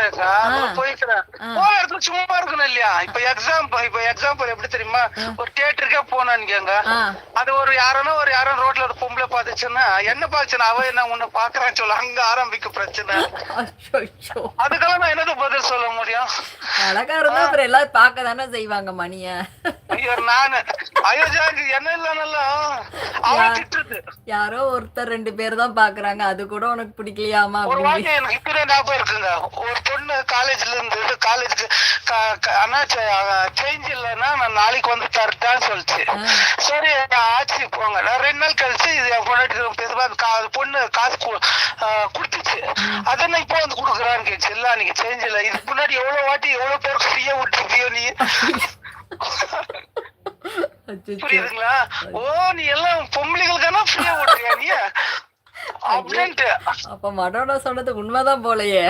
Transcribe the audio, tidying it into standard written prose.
போயிருக்கிறேன்க்கா, போயிருக்கிறேன். போன இடத்துல சும்மா இருக்கணும் இல்லையா? இப்ப எக்ஸாம்பிள் எப்படி தெரியுமா? ஒரு தியேட்டருக்கே போனான்னு அது யாரோ ரோட்ல ஒரு பொம்பளை பாத்துச்சுன்னா என்ன பாத்துச்சுன்னா அவ என்ன உன்னை பாக்குறான்னு சொல்ல அங்க ஆரம்பிக்கும் பிரச்சனை. அதுக்கெல்லாம் நான் என்னது பதில் சொல்ல முடியும்? அழகா இருந்தா அப்புறம் எல்லாரும் பார்க்க தானே செய்வாங்க மணிய. ஐயோ நானு அயோஜாக்கு என்ன இல்லைன்னாலும் அவன் திட்டுறது. யாரோ ஒருத்தர் 2 பேர் தான் பாக்குறாங்க, அது கூட உனக்கு பிடிக்கலையாமா ஒரு வாட்டி அப்படின்னு. எனக்கு இப்பவே ஞாபகம் இருக்குங்க. ஒரு பொண்ணு காலேஜ்ல இருந்து காலேஜுக்கு அண்ணா சேஞ்ச் இல்லைன்னா நான் நாளைக்கு வந்து தரட்டான்னு சொல்லிச்சு. சரி ஆச்சு போங்க. நான் 2 நாள் கழிச்சு இது என் பொண்ணு பேசுவா அது பொண்ணு காசு குடுத்துச்சு. அதை நான் இப்போ வந்து கொடுக்குறான்னு கேச்சு. இல்ல அன்னைக்கு சேஞ்ச் இல்லை. இதுக்கு முன்னாடி எவ்வளவு வாட்டி எவ்வளவு பேருக்கு ஃப்ரீயா விட்டுருப்பியோ நீ. புரியுதுங்களா? ஓ நீ எல்லாம் பொம்பளைகளுக்கான ஃப்ரீயா விட்டுறியா நீ அப்படின்ட்டு. அப்ப மடோனா சொன்னது உண்மைதான் போலயே.